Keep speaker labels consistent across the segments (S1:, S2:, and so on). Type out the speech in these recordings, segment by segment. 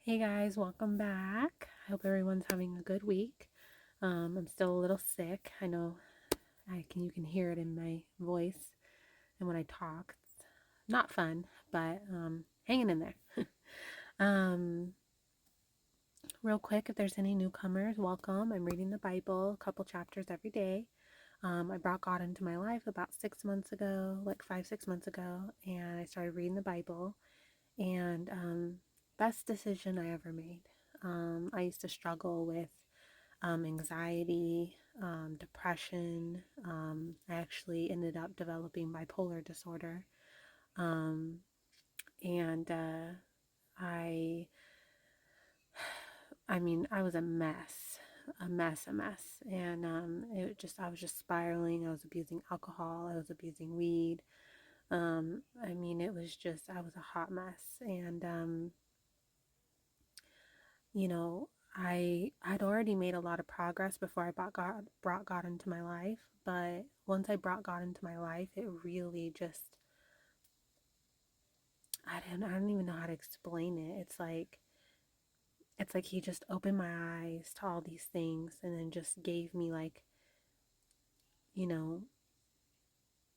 S1: Hey guys, welcome back. I hope everyone's having a good week. I'm still a little sick. I know you can hear it in my voice and when I talk. It's not fun, but hanging in there. um, Real quick, if there's any newcomers, welcome. I'm reading the Bible, a couple chapters every day. I brought God into my life about 6 months ago, like 5, 6 months ago, and I started reading the Bible. And best decision I ever made. I used to struggle with anxiety, depression. I actually ended up developing bipolar disorder. Um, and I, I mean, I was a mess. And I was just spiraling. I was abusing alcohol. I was abusing weed. It was just, I was a hot mess. And, you know, I'd already made a lot of progress before I brought God into my life, but once I brought God into my life, it really just I don't even know how to explain it. It's like he just opened my eyes to all these things and then just gave me you know,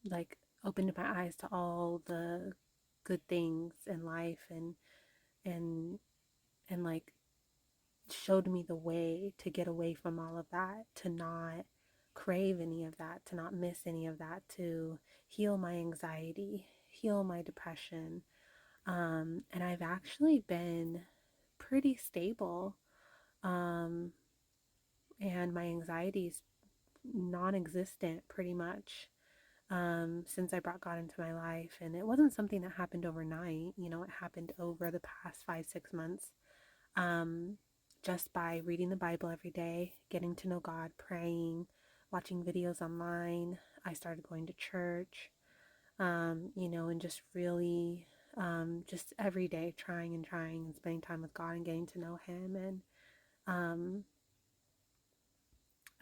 S1: like opened my eyes to all the good things in life and and like showed me the way to get away from all of that, to not crave any of that, to not miss any of that, to heal my anxiety, heal my depression. And I've actually been pretty stable. Um, and my anxiety's non existent pretty much since I brought God into my life. And it wasn't something that happened overnight, it happened over the past 5, 6 months. um, just by reading the Bible every day, getting to know God, praying, watching videos online. I started going to church, and just really, just every day trying and spending time with God and getting to know Him. And um,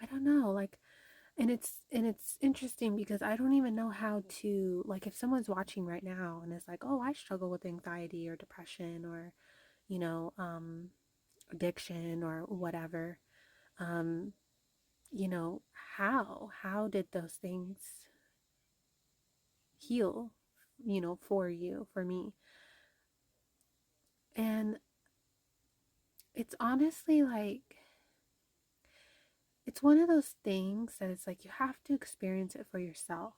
S1: I don't know, and it's interesting because I don't even know how to, like, if someone's watching right now and is like, oh, I struggle with anxiety or depression or you know, um, addiction or whatever, um, you know, how did those things heal, for you, for me? And it's honestly like, it's one of those things that it's like you have to experience it for yourself.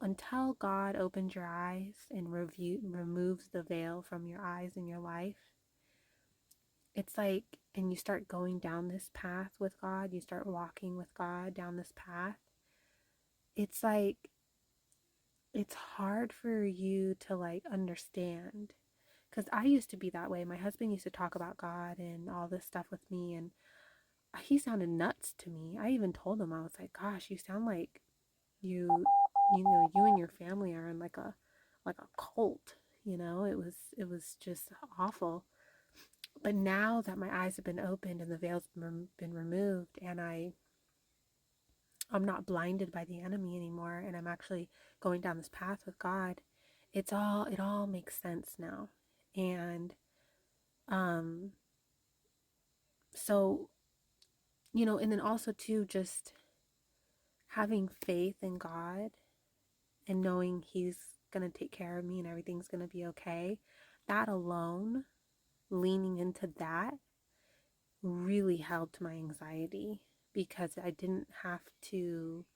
S1: Until God opens your eyes and removes the veil from your eyes in your life, it's like, and you start going down this path with God, you start walking with God down this path. It's like it's hard for you to like understand, because I used to be that way. My husband used to talk about God and all this stuff with me, and he sounded nuts to me. I even told him, I was like, gosh, you sound like you and your family are in like a cult. It was just awful. But now that my eyes have been opened and the veil's been removed, and I'm not blinded by the enemy anymore, and I'm actually going down this path with God, it all makes sense now. And um so, and then also too, just having faith in God and knowing He's going to take care of me and everything's going to be okay. That alone, leaning into that, really helped my anxiety, because I didn't have to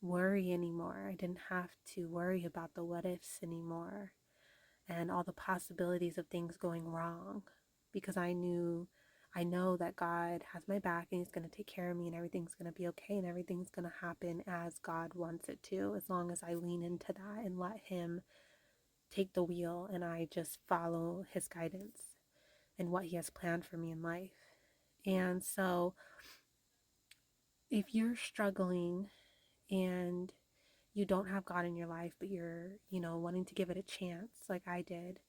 S1: worry anymore. I didn't have to worry about the what ifs anymore and all the possibilities of things going wrong, because I know that God has my back and He's going to take care of me and everything's going to be okay and everything's going to happen as God wants it to, as long as I lean into that and let Him take the wheel and I just follow His guidance and what He has planned for me in life. And so, if you're struggling and you don't have God in your life, but you're, wanting to give it a chance, like I did,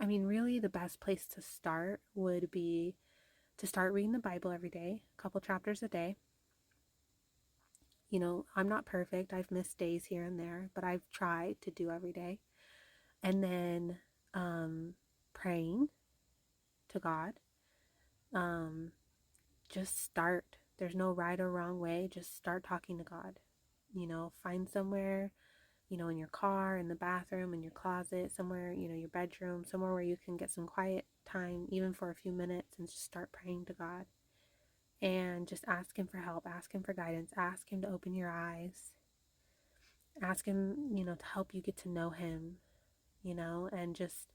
S1: really the best place to start would be to start reading the Bible every day, a couple chapters a day. I'm not perfect. I've missed days here and there, but I've tried to do every day. And then um, praying to God. Um, just start. There's no right or wrong way. Just start talking to God. Find somewhere, in your car, in the bathroom, in your closet, somewhere, your bedroom, somewhere where you can get some quiet time, even for a few minutes, and just start praying to God. And just ask Him for help, ask Him for guidance, ask Him to open your eyes, ask Him, to help you get to know Him, and just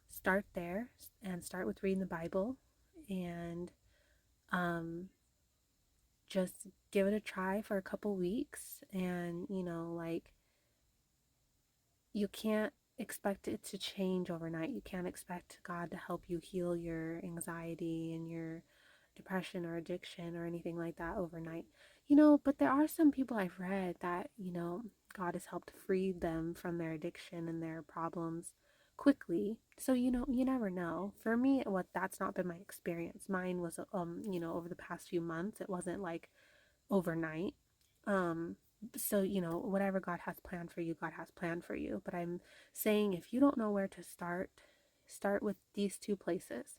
S1: start there and start with reading the Bible and um, just give it a try for a couple weeks. And, you can't expect it to change overnight. You can't expect God to help you heal your anxiety and your depression or addiction or anything like that overnight. But there are some people I've read that, God has helped free them from their addiction and their problems quickly. So, you never know. For me, that's not been my experience. Mine was over the past few months. It wasn't like overnight. Um, so, whatever God has planned for you, God has planned for you. But I'm saying if you don't know where to start with these two places: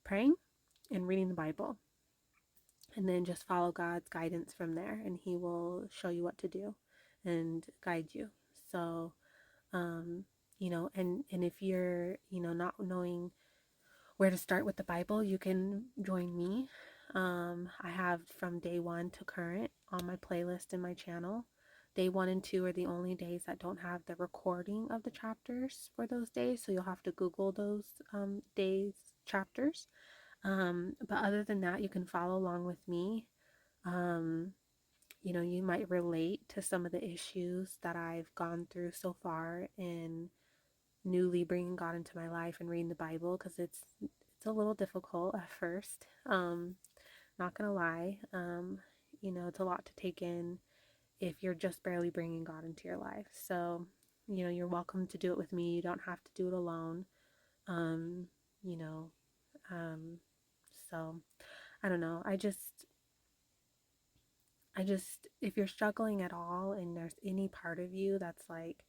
S1: praying and reading the Bible. And then just follow God's guidance from there, and He will show you what to do and guide you. So, um, and if you're, not knowing where to start with the Bible, you can join me. I have from day 1 to current on my playlist in my channel. Day 1 and 2 are the only days that don't have the recording of the chapters for those days, so you'll have to Google those days, chapters. But other than that, you can follow along with me. Um, you might relate to some of the issues that I've gone through so far in newly bringing God into my life and reading the Bible, because it's a little difficult at first. Not gonna lie. It's a lot to take in if you're just barely bringing God into your life. So, you're welcome to do it with me. You don't have to do it alone. Um, you know, um, so I don't know. If you're struggling at all and there's any part of you that's like,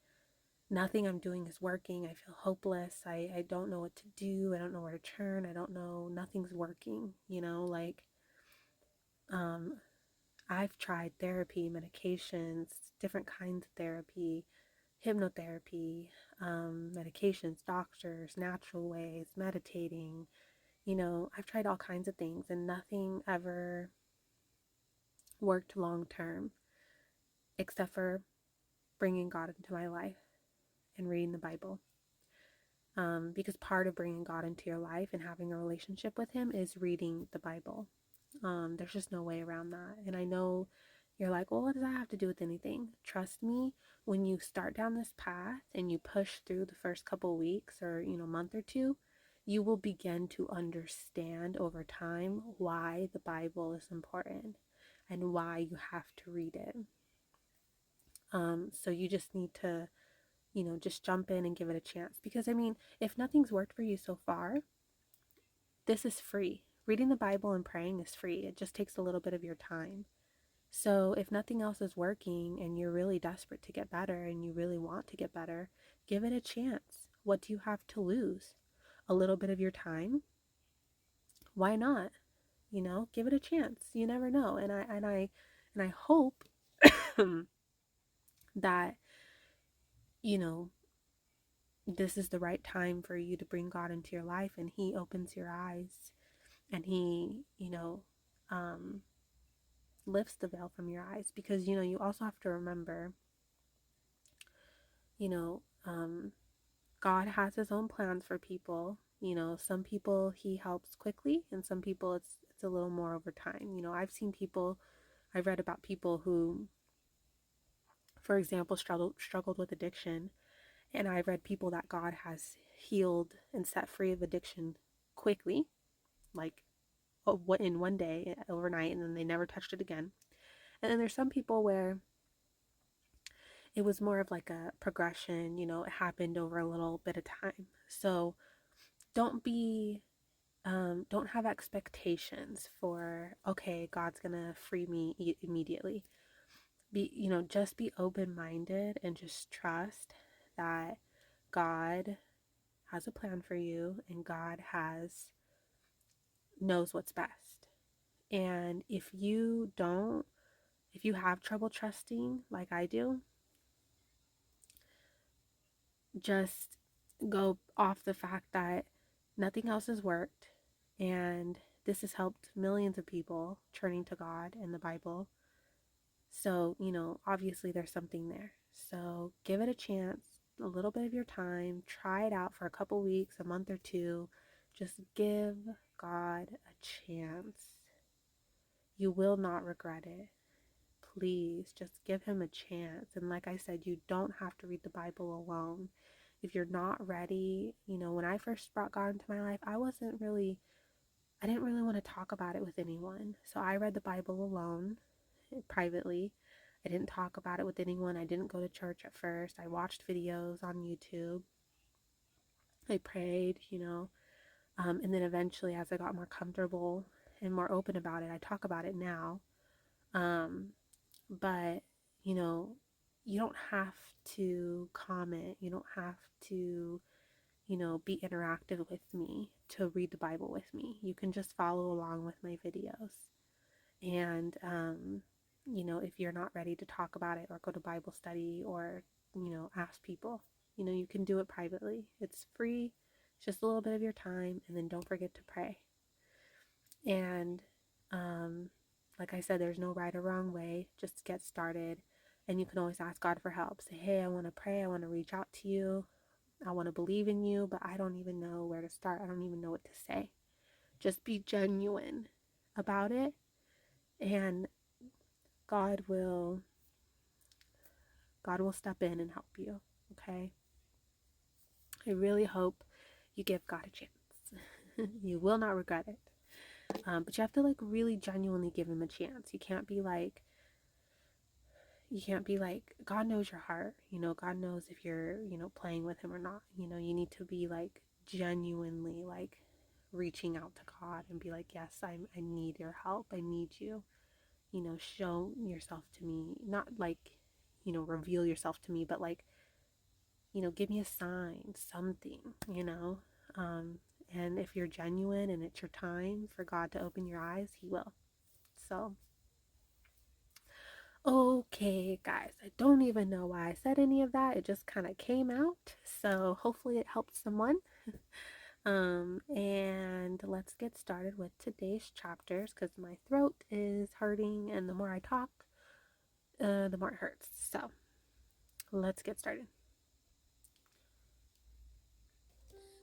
S1: nothing I'm doing is working, I feel hopeless, I don't know what to do, I don't know where to turn, I don't know, nothing's working, um, I've tried therapy, medications, different kinds of therapy, hypnotherapy, medications, doctors, natural ways, meditating, I've tried all kinds of things and nothing ever worked long term except for bringing God into my life and reading the Bible. Because part of bringing God into your life and having a relationship with Him is reading the Bible. There's just no way around that. And I know you're like, well, what does that have to do with anything? Trust me, when you start down this path and you push through the first couple weeks or, month or two, you will begin to understand over time why the Bible is important and why you have to read it. So you just need to, just jump in and give it a chance. Because, if nothing's worked for you so far, this is free. Reading the Bible and praying is free. It just takes a little bit of your time. So if nothing else is working and you're really desperate to get better and you really want to get better, give it a chance. What do you have to lose? A little bit of your time? Why not? Give it a chance. You never know. And I hope that, you know, this is the right time for you to bring God into your life and He opens your eyes and He, um, lifts the veil from your eyes. Because, you also have to remember, you know, um, God has His own plans for people. Some people He helps quickly and some people it's a little more over time. I've read about people who, for example, struggled with addiction. And I've read people that God has healed and set free of addiction quickly, like in one day, overnight, and then they never touched it again. And then there's some people where it was more of like a progression, it happened over a little bit of time. So don't don't have expectations for, okay, God's gonna free me immediately. Just be open-minded and just trust that God has a plan for you, and God knows what's best. And if you have trouble trusting like I do, just go off the fact that nothing else has worked, and this has helped millions of people turning to God and the Bible. So, obviously there's something there. So give it a chance, a little bit of your time, try it out for a couple weeks, a month or two. Just give God a chance. You will not regret it. Please just give him a chance. And like I said, you don't have to read the Bible alone. If you're not ready, when I first brought God into my life, I didn't really want to talk about it with anyone. So I read the Bible alone, privately. I didn't talk about it with anyone. I didn't go to church at first. I watched videos on YouTube. I prayed, and then eventually, as I got more comfortable and more open about it, I talk about it now. Um, but, you know, you don't have to comment. You don't have to, be interactive with me to read the Bible with me. You can just follow along with my videos. And, if you're not ready to talk about it or go to Bible study or, ask people, you can do it privately. It's free, it's just a little bit of your time. And then don't forget to pray. And, like I said, there's no right or wrong way. Just get started. And you can always ask God for help. Say, hey, I want to pray. I want to reach out to you. I want to believe in you, but I don't even know where to start. I don't even know what to say. Just be genuine about it. And God will step in and help you. Okay? I really hope you give God a chance. You will not regret it. But you have to really genuinely give him a chance. You can't be like, God knows your heart. God knows if you're, playing with him or not. You need to be genuinely reaching out to God and be like, yes, I need your help. I need you. Show yourself to me. Not reveal yourself to me, but give me a sign, something. And if you're genuine and it's your time for God to open your eyes, he will. So, okay, guys, I don't even know why I said any of that. It just kind of came out. So hopefully it helped someone. And let's get started with today's chapters because my throat is hurting, and the more I talk, the more it hurts. So let's get started.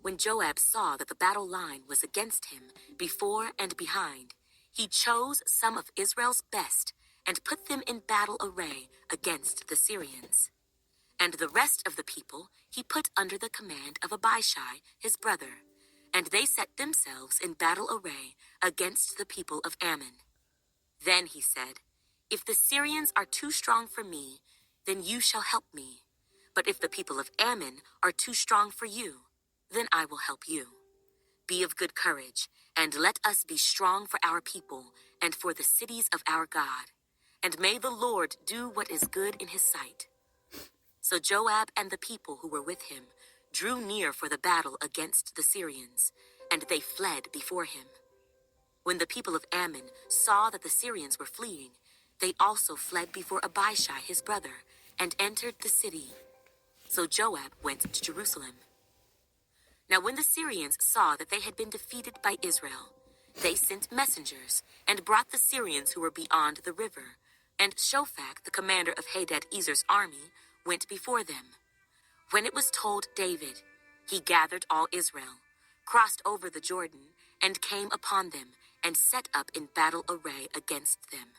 S2: When Joab saw that the battle line was against him before and behind, he chose some of Israel's best and put them in battle array against the Syrians. And the rest of the people he put under the command of Abishai, his brother, and they set themselves in battle array against the people of Ammon. Then he said, if the Syrians are too strong for me, then you shall help me. But if the people of Ammon are too strong for you, then I will help you. Be of good courage, and let us be strong for our people and for the cities of our God. And may the Lord do what is good in his sight. So Joab and the people who were with him drew near for the battle against the Syrians, and they fled before him. When the people of Ammon saw that the Syrians were fleeing, they also fled before Abishai his brother, and entered the city. So Joab went to Jerusalem. Now when the Syrians saw that they had been defeated by Israel, they sent messengers and brought the Syrians who were beyond the river, and Shophak, the commander of Hadad-Ezer's army, went before them. When it was told David, he gathered all Israel, crossed over the Jordan, and came upon them, and set up in battle array against them.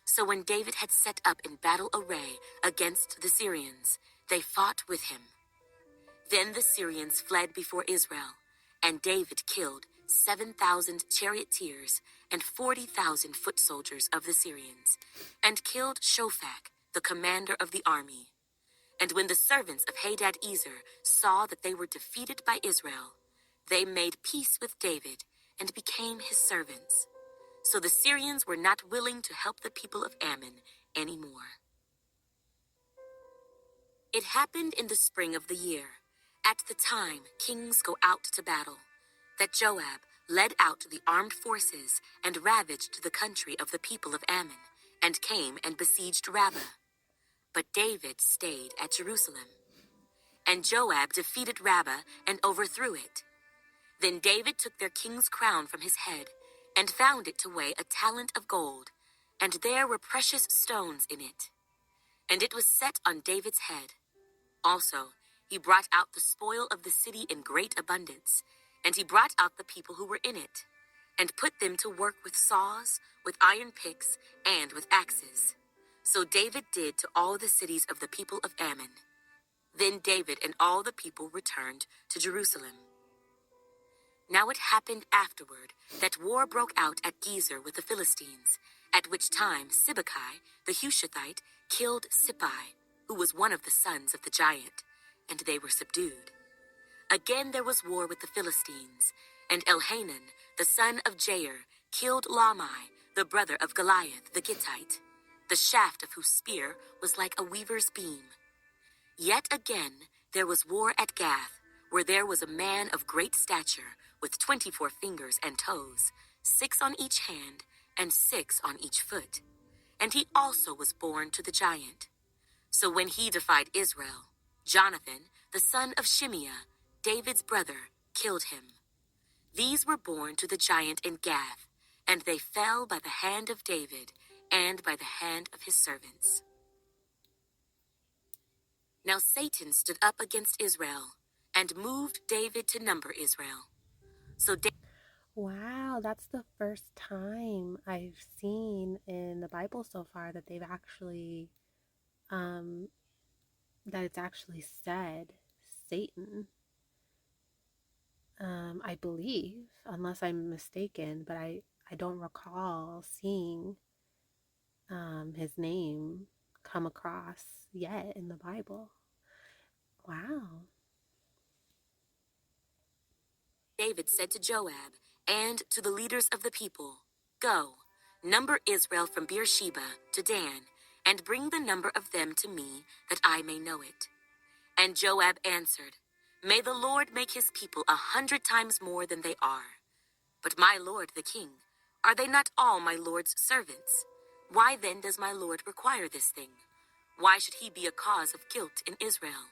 S2: So when David had set up in battle array against the Syrians, they fought with him. Then the Syrians fled before Israel, and David killed 7,000 charioteers and 40,000 foot soldiers of the Syrians, and killed Shophak, the commander of the army. And when the servants of Hadad-Ezer saw that they were defeated by Israel, they made peace with David and became his servants. So the Syrians were not willing to help the people of Ammon anymore. It happened in the spring of the year, At the time kings go out to battle, that Joab led out the armed forces and ravaged the country of the people of Ammon, and came and besieged Rabbah. But David stayed at Jerusalem. And Joab defeated Rabbah and overthrew it. Then David took their king's crown from his head, and found it to weigh a talent of gold, and there were precious stones in it. And it was set on David's head. Also, he brought out the spoil of the city in great abundance, and he brought out the people who were in it, and put them to work with saws, with iron picks, and with axes. So David did to all the cities of the people of Ammon. Then David and all the people returned to Jerusalem. Now it happened afterward that war broke out at Gezer with the Philistines, at which time Sibbecai the Hushathite killed Sippai, who was one of the sons of the giant, and they were subdued. Again there was war with the Philistines, and Elhanan, the son of Jair, killed Lahmi, the brother of Goliath the Gittite, the shaft of whose spear was like a weaver's beam. Yet again there was war at Gath, where there was a man of great stature, with 24 fingers and toes, 6 on each hand, and 6 on each foot. And he also was born to the giant. So when he defied Israel, Jonathan, the son of Shimeah, David's brother, killed him. These were born to the giant in Gath, and they fell by the hand of David and by the hand of his servants. Now Satan stood up against Israel, and moved David to number Israel. So
S1: Wow, that's the first time I've seen in the Bible so far that they've actually, um, that it's actually said Satan. I believe, unless I'm mistaken, but I don't recall seeing his name come across yet in the Bible. Wow.
S2: David said to Joab and to the leaders of the people, "Go, number Israel from Beersheba to Dan, and bring the number of them to me, that I may know it." And Joab answered, "May the Lord make his people 100 times more than they are. But my lord the king, are they not all my lord's servants? Why then does my lord require this thing? Why should he be a cause of guilt in Israel?"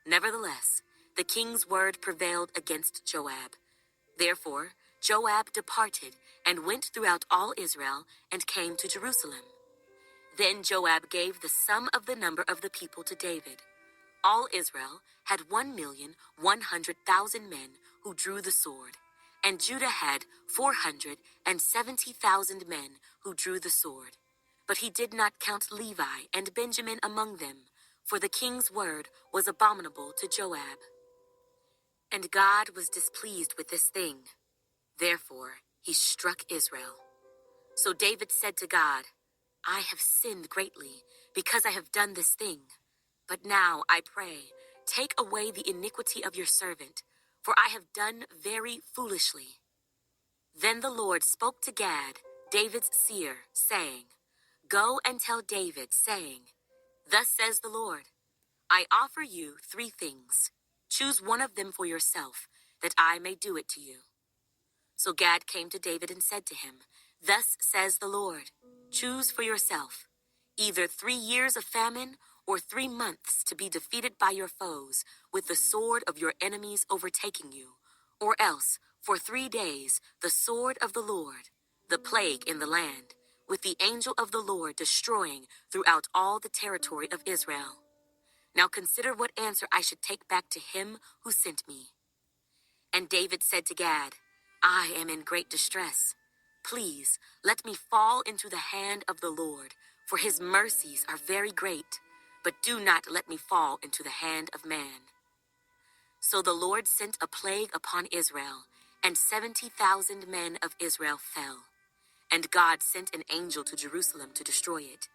S2: Nevertheless, the king's word prevailed against Joab. Therefore, Joab departed and went throughout all Israel and came to Jerusalem. Then Joab gave the sum of the number of the people to David. All Israel had 1,100,000 men who drew the sword, and Judah had 470,000 men who drew the sword. But he did not count Levi and Benjamin among them, for the king's word was abominable to Joab. And God was displeased with this thing. Therefore, he struck Israel. So David said to God, "I have sinned greatly because I have done this thing. But now, I pray, take away the iniquity of your servant, for I have done very foolishly." Then the Lord spoke to Gad, David's seer, saying, "Go and tell David, saying, Thus says the Lord, I offer you 3 things. Choose one of them for yourself, that I may do it to you." So Gad came to David and said to him, "Thus says the Lord, choose for yourself either 3 years of famine or 3 months to be defeated by your foes, with the sword of your enemies overtaking you, or else for 3 days the sword of the Lord, the plague in the land, with the angel of the Lord destroying throughout all the territory of Israel. Now consider what answer I should take back to him who sent me." And David said to Gad, "I am in great distress. Please let me fall into the hand of the Lord, for his mercies are very great, but do not let me fall into the hand of man." So the Lord sent a plague upon Israel, and 70,000 men of Israel fell. And God sent an angel to Jerusalem to destroy it.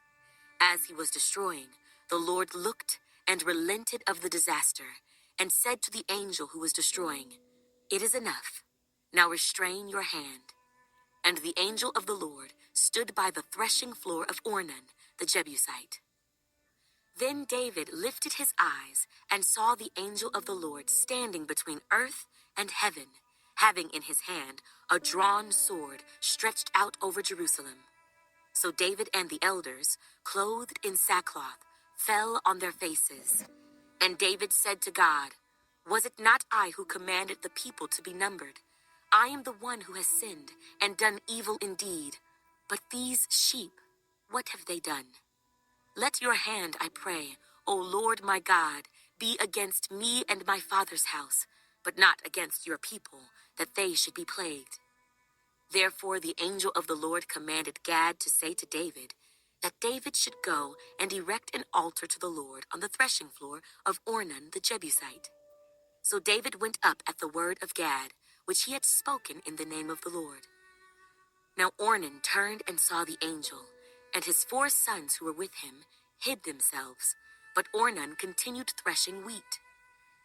S2: As he was destroying, the Lord looked and relented of the disaster, and said to the angel who was destroying, "It is enough. Now restrain your hand." And the angel of the Lord stood by the threshing floor of Ornan, the Jebusite. Then David lifted his eyes and saw the angel of the Lord standing between earth and heaven, having in his hand a drawn sword stretched out over Jerusalem. So David and the elders, clothed in sackcloth, fell on their faces. And David said to God, "Was it not I who commanded the people to be numbered? I am the one who has sinned and done evil indeed. But these sheep, what have they done? Let your hand, I pray, O Lord my God, be against me and my father's house, but not against your people, that they should be plagued." Therefore the angel of the Lord commanded Gad to say to David that David should go and erect an altar to the Lord on the threshing floor of Ornan the Jebusite. So David went up at the word of Gad, which he had spoken in the name of the Lord. Now Ornan turned and saw the angel, and his 4 sons who were with him hid themselves, but Ornan continued threshing wheat.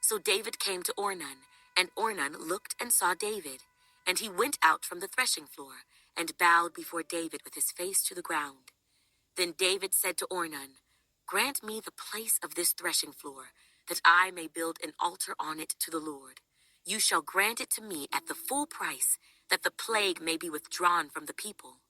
S2: So David came to Ornan, and Ornan looked and saw David, and he went out from the threshing floor, and bowed before David with his face to the ground. Then David said to Ornan, "Grant me the place of this threshing floor, that I may build an altar on it to the Lord. You shall grant it to me at the full price, that the plague may be withdrawn from the people."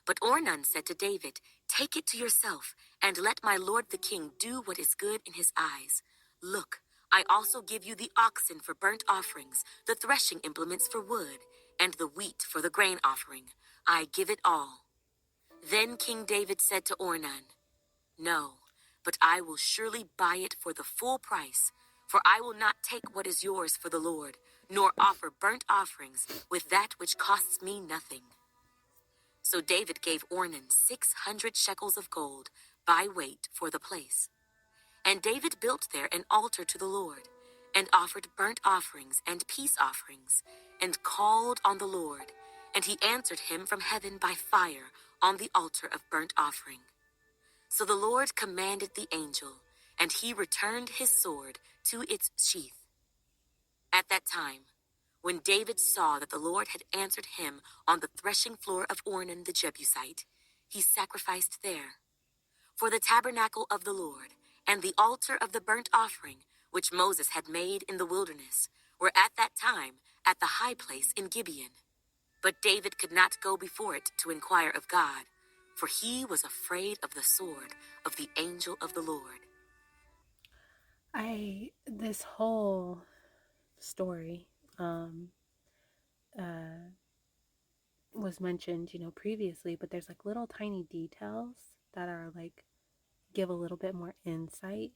S2: But Ornan said to David, "Take it to yourself, and let my lord the king do what is good in his eyes. Look, I also give you the oxen for burnt offerings, the threshing implements for wood, and the wheat for the grain offering. I give it all." Then King David said to Ornan, "No, but I will surely buy it for the full price, for I will not take what is yours for the Lord, nor offer burnt offerings with that which costs me nothing." So David gave Ornan 600 shekels of gold by weight for the place. And David built there an altar to the Lord, and offered burnt offerings and peace offerings, and called on the Lord, and he answered him from heaven by fire on the altar of burnt offering. So the Lord commanded the angel, and he returned his sword to its sheath. At that time, when David saw that the Lord had answered him on the threshing floor of Ornan the Jebusite, he sacrificed there. For the tabernacle of the Lord and the altar of the burnt offering, which Moses had made in the wilderness, were at that time at the high place in Gibeon. But David could not go before it to inquire of God, for he was afraid of the sword of the angel of the Lord.
S1: This whole story um was mentioned, previously, but there's like little tiny details that are like give a little bit more insight,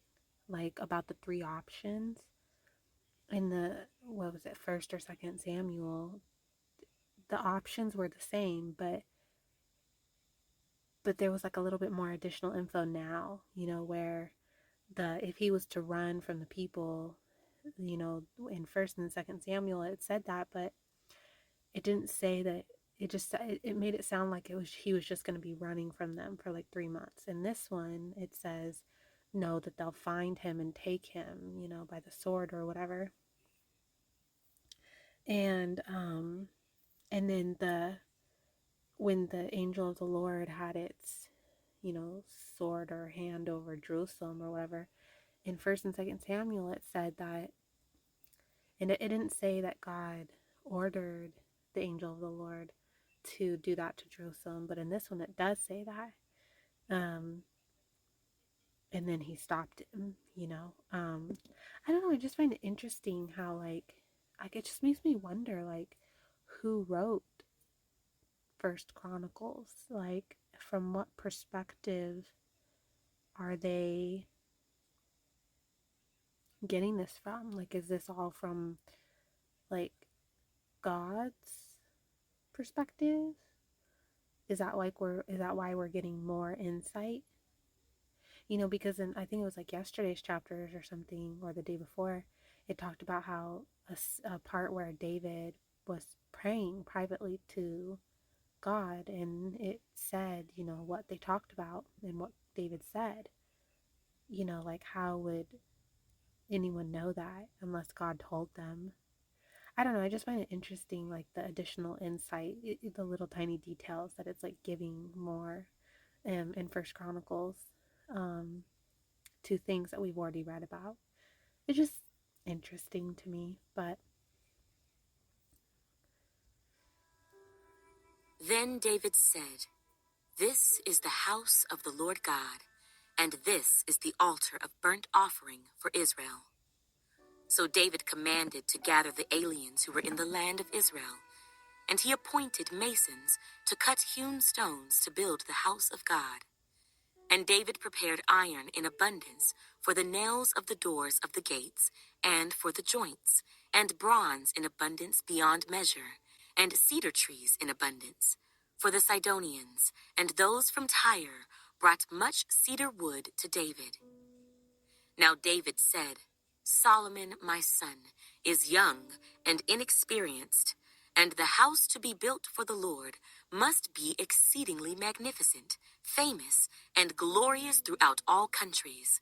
S1: like about the 3 options in the, what was it, first or second Samuel. The options were the same, but there was like a little bit more additional info now, where the if he was to run from the people, in first and second Samuel it said that, but it didn't say that. It made it sound like he was just going to be running from them for like 3 months. In this one it says no, that they'll find him and take him, by the sword or whatever. And then when the angel of the Lord had its, sword or hand over Jerusalem or whatever, in first and second Samuel it said that, and it didn't say that God ordered the angel of the Lord to do that to Jerusalem, but in this one it does say that. Um, and then he stopped him. I don't know. I just find it interesting how like it just makes me wonder like who wrote First Chronicles. Like from what perspective are they getting this from? Like, is this all from like God's perspective? Is that why we're getting more insight? Because in, I think it was like yesterday's chapters or something, or the day before, it talked about how a part where David was praying privately to God, and it said, what they talked about and what David said. Like how would anyone know that unless God told them? I don't know. I just find it interesting, like the additional insight, the little tiny details that it's like giving more in First Chronicles. Um, to things that we've already read about. It's just interesting to me, but
S2: Then David said, "This is the house of the Lord God, and this is the altar of burnt offering for Israel." So David commanded to gather the aliens who were in the land of Israel, and he appointed masons to cut hewn stones to build the house of God. And David prepared iron in abundance for the nails of the doors of the gates and for the joints, and bronze in abundance beyond measure, and cedar trees in abundance. For the Sidonians and those from Tyre brought much cedar wood to David. Now David said, "Solomon my son is young and inexperienced, and the house to be built for the Lord must be exceedingly magnificent, famous, and glorious throughout all countries.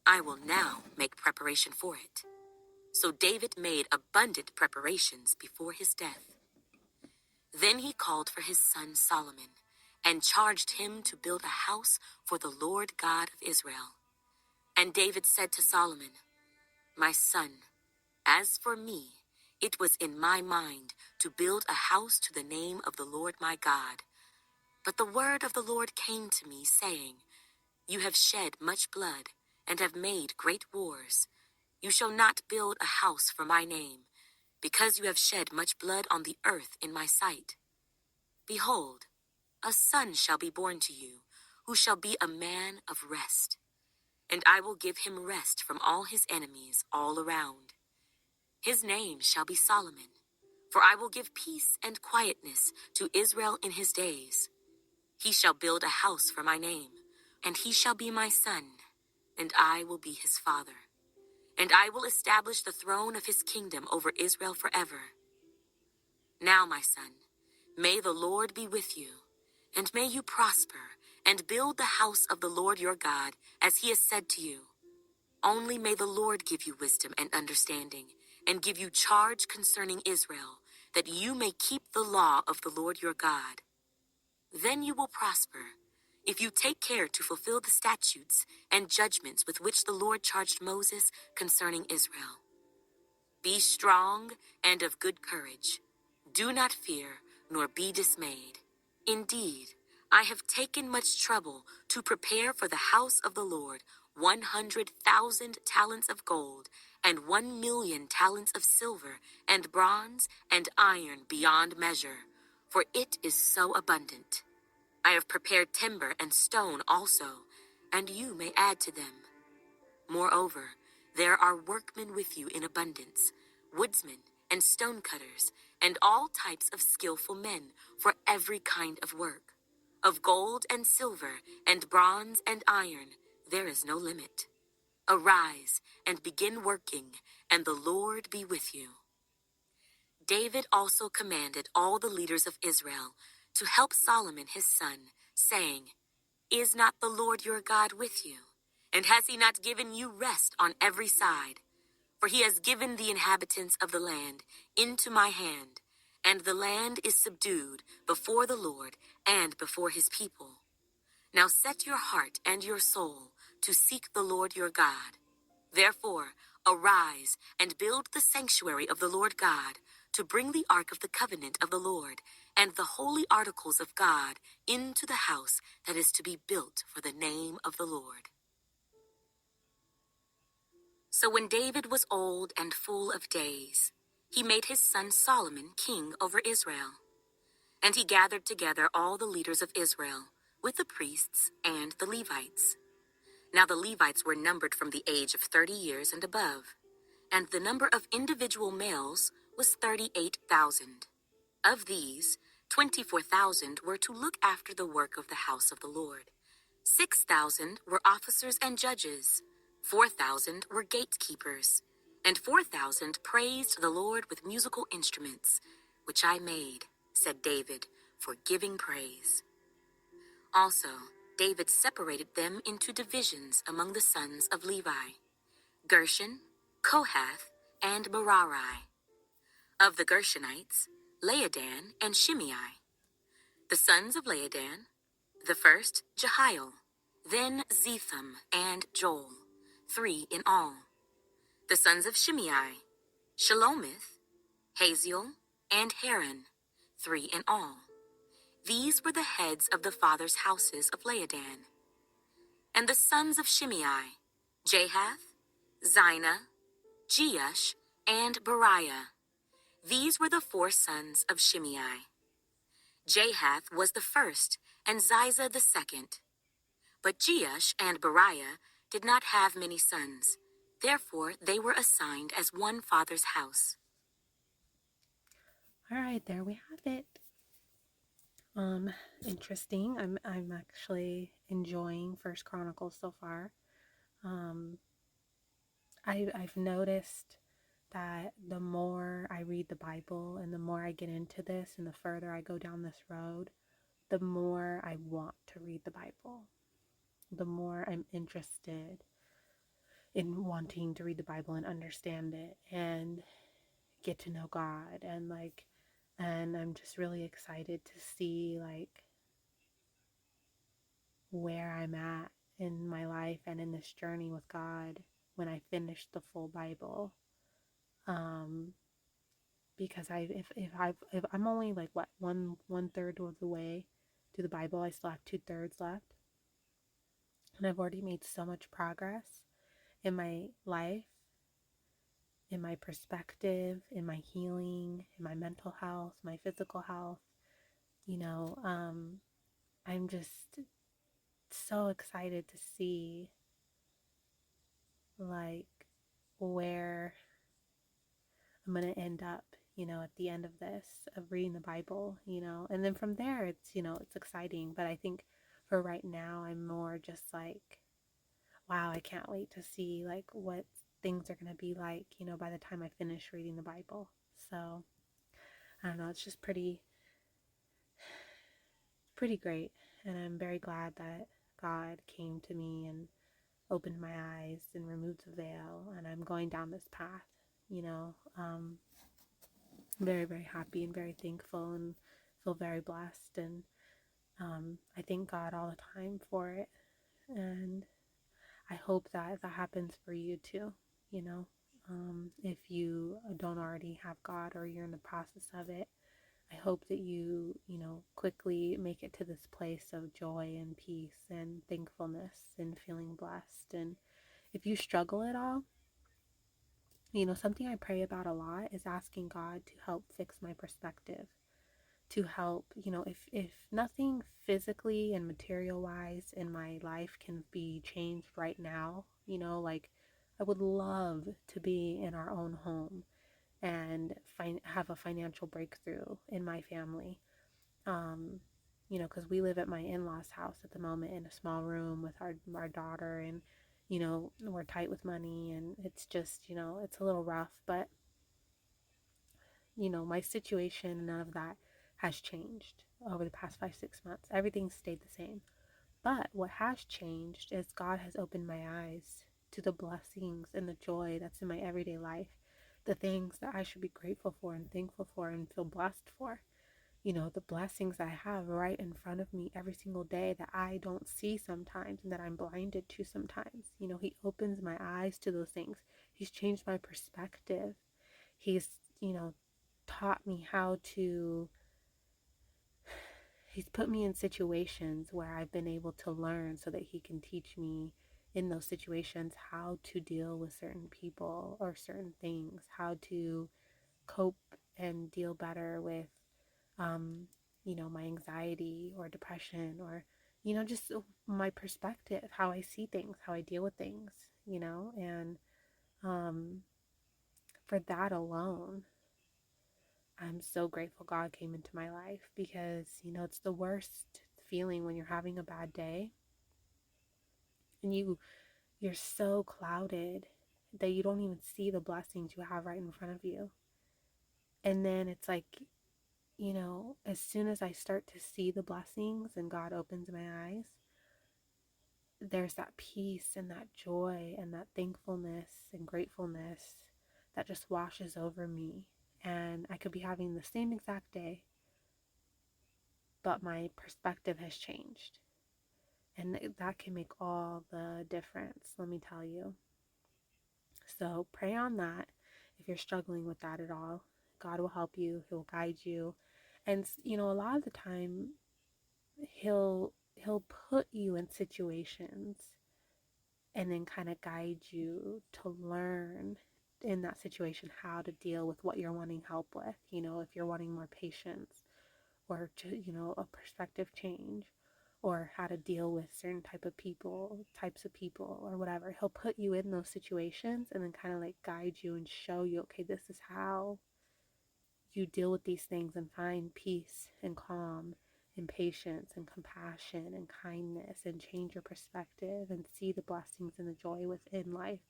S2: I will now make preparation for it." So David made abundant preparations before his death. Then he called for his son Solomon, and charged him to build a house for the Lord God of Israel. And David said to Solomon, "My son, as for me, it was in my mind to build a house to the name of the Lord my God. But the word of the Lord came to me, saying, 'You have shed much blood, and have made great wars. You shall not build a house for my name, because you have shed much blood on the earth in my sight. Behold, a son shall be born to you, who shall be a man of rest. And I will give him rest from all his enemies all around. His name shall be Solomon, for I will give peace and quietness to Israel in his days. He shall build a house for my name, and he shall be my son, and I will be his father. And I will establish the throne of his kingdom over Israel forever. Now, my son, may the Lord be with you, and may you prosper, and build the house of the Lord your God, as he has said to you. Only may the Lord give you wisdom and understanding, and give you charge concerning Israel, that you may keep the law of the Lord your God. Then you will prosper, if you take care to fulfill the statutes and judgments with which the Lord charged Moses concerning Israel. Be strong and of good courage. Do not fear, nor be dismayed. Indeed, I have taken much trouble to prepare for the house of the Lord 100,000 talents of gold, and 1,000,000 talents of silver, and bronze, and iron beyond measure, for it is so abundant. I have prepared timber and stone also, and you may add to them. Moreover, there are workmen with you in abundance, woodsmen and stone cutters, and all types of skillful men for every kind of work. Of gold and silver and bronze and iron, there is no limit. Arise and begin working, and the Lord be with you." David also commanded all the leaders of Israel to help Solomon his son, saying, "Is not the Lord your God with you? And has he not given you rest on every side? For he has given the inhabitants of the land into my hand, and the land is subdued before the Lord and before his people. Now set your heart and your soul to seek the Lord your God. Therefore, arise and build the sanctuary of the Lord God, to bring the ark of the covenant of the Lord and the holy articles of God into the house that is to be built for the name of the Lord." So when David was old and full of days, he made his son Solomon king over Israel. And he gathered together all the leaders of Israel, with the priests and the Levites. Now the Levites were numbered from the age of 30 years and above, and the number of individual males was 38,000. Of these, 24,000 were to look after the work of the house of the Lord. 6,000 were officers and judges. 4,000 were gatekeepers, and 4,000 praised the Lord with musical instruments, which I made, said David, for giving praise. Also, David separated them into divisions among the sons of Levi: Gershon, Kohath, and Merari. Of the Gershonites, Laadan and Shimei. The sons of Laadan: the first, Jehiel; Then Zetham and Joel, 3 in all. The sons of Shimei, Shelomith, Haziel, and Haran, 3 in all. These were the heads of the fathers' houses of Laodan. And the sons of Shimei, Jahath, Zina, Jeush, and Beriah. These were the 4 sons of Shimei. Jahath was the first, and Ziza the second. But Jeush and Beriah did not have many sons. Therefore, they were assigned as one father's house.
S1: All right, there we have it. Um, Interesting. I'm actually enjoying First Chronicles so far. Um, I've noticed that the more I read the Bible and the more I get into this and the further I go down this road, the more I want to read the Bible, the more I'm interested in wanting to read the Bible and understand it and get to know God, and I'm just really excited to see like where I'm at in my life and in this journey with God when I finish the full Bible. Um, because if I'm only like what one third of the way through the Bible, I still have 2/3 left, and I've already made so much progress in my life, in my perspective, in my healing, in my mental health, my physical health. You know, I'm just so excited to see like where I'm going to end up, at the end of this, of reading the Bible, and then from there, it's exciting. But I think for right now, I'm more just like, wow, I can't wait to see like what things are going to be like, by the time I finish reading the Bible. So I don't know, it's just pretty great. And I'm very glad that God came to me and opened my eyes and removed the veil. And I'm going down this path, you know. Very, very happy and very thankful and feel very blessed. And I thank God all the time for it. And I hope that that happens for you too, you know. If you don't already have God or you're in the process of it, I hope that you quickly make it to this place of joy and peace and thankfulness and feeling blessed. And if you struggle at all, something I pray about a lot is asking God to help fix my perspective, to help, if nothing physically and material wise in my life can be changed right now, like I would love to be in our own home and have a financial breakthrough in my family. Um, because we live at my in-laws' house at the moment in a small room with our daughter, and we're tight with money, and it's just, it's a little rough, but my situation, none of that has changed over the past 5, 6 months. Everything stayed the same. But what has changed is God has opened my eyes to the blessings and the joy that's in my everyday life, the things that I should be grateful for and thankful for and feel blessed for. The blessings I have right in front of me every single day that I don't see sometimes and that I'm blinded to sometimes. He opens my eyes to those things. He's changed my perspective. He's, taught me how to, he's put me in situations where I've been able to learn so that he can teach me in those situations how to deal with certain people or certain things, how to cope and deal better with, my anxiety or depression or, just my perspective, how I see things, how I deal with things, and um, for that alone, I'm so grateful God came into my life because, it's the worst feeling when you're having a bad day and you're so clouded that you don't even see the blessings you have right in front of you. And then it's like, as soon as I start to see the blessings and God opens my eyes, there's that peace and that joy and that thankfulness and gratefulness that just washes over me. And I could be having the same exact day, but my perspective has changed. And that can make all the difference, let me tell you. So pray on that. If you're struggling with that at all, God will help you. He'll guide you. And a lot of the time he'll put you in situations and then kind of guide you to learn in that situation how to deal with what you're wanting help with. If you're wanting more patience or a perspective change, or how to deal with certain types of people or whatever. He'll put you in those situations and then kind of like guide you and show you, okay, this is how you deal with these things and find peace and calm and patience and compassion and kindness and change your perspective and see the blessings and the joy within life.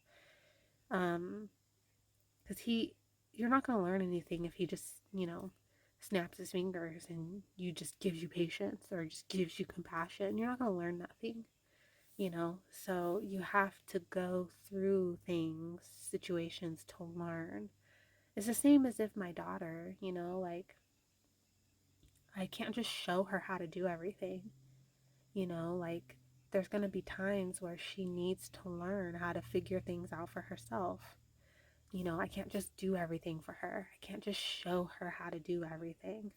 S1: Because you're not going to learn anything if he just, snaps his fingers and you just gives you patience or just gives you compassion. You're not going to learn nothing. So you have to go through things, situations to learn. It's the same as if my daughter, like I can't just show her how to do everything. Like there's going to be times where she needs to learn how to figure things out for herself. I can't just do everything for her. I can't just show her how to do everything.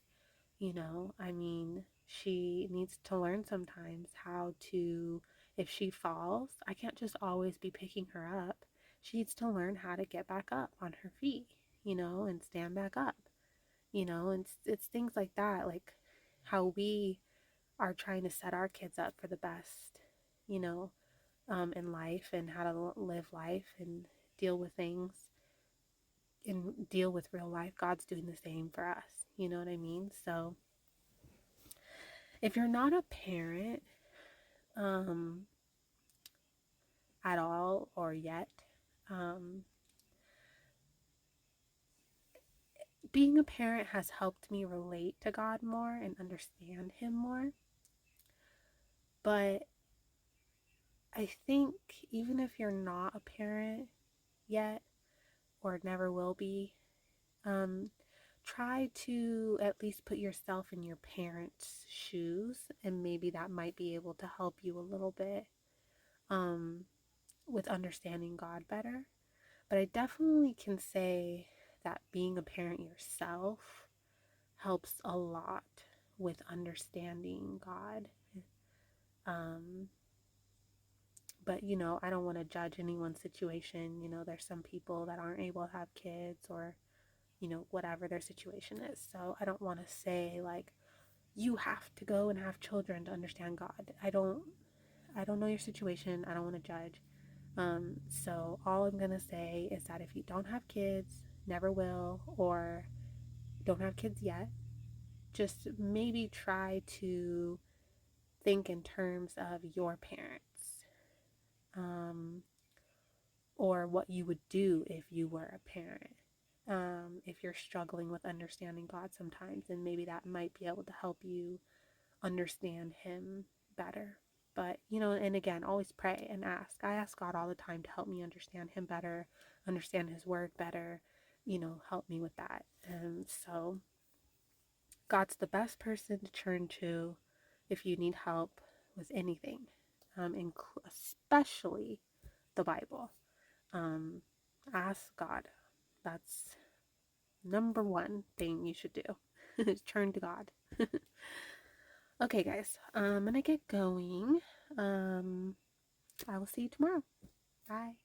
S1: I mean, she needs to learn sometimes how to, if she falls, I can't just always be picking her up. She needs to learn how to get back up on her feet, and stand back up, and it's things like that, like how we are trying to set our kids up for the best, you know, in life and how to live life and deal with things and deal with real life. God's doing the same for us. You know what I mean? So if you're not a parent um, at all or yet, um, being a parent has helped me relate to God more and understand Him more. But I think even if you're not a parent yet or never will be, um, try to at least put yourself in your parents' shoes, and maybe that might be able to help you a little bit um, with understanding God better. But I definitely can say that being a parent yourself helps a lot with understanding God. Um, but I don't want to judge anyone's situation. There's some people that aren't able to have kids or whatever their situation is. So I don't want to say like you have to go and have children to understand God. I don't know your situation. I don't want to judge. So all I'm gonna say is that if you don't have kids, never will, or don't have kids yet, just maybe try to think in terms of your parents, um, or what you would do if you were a parent. If you're struggling with understanding God sometimes, and maybe that might be able to help you understand Him better. But, and again, always pray and ask. I ask God all the time to help me understand Him better, understand His Word better, help me with that. And so, God's the best person to turn to if you need help with anything, especially the Bible. Um, ask God. That's number one thing you should do is turn to God. Okay, guys, I'm gonna get going. I will see you tomorrow. Bye.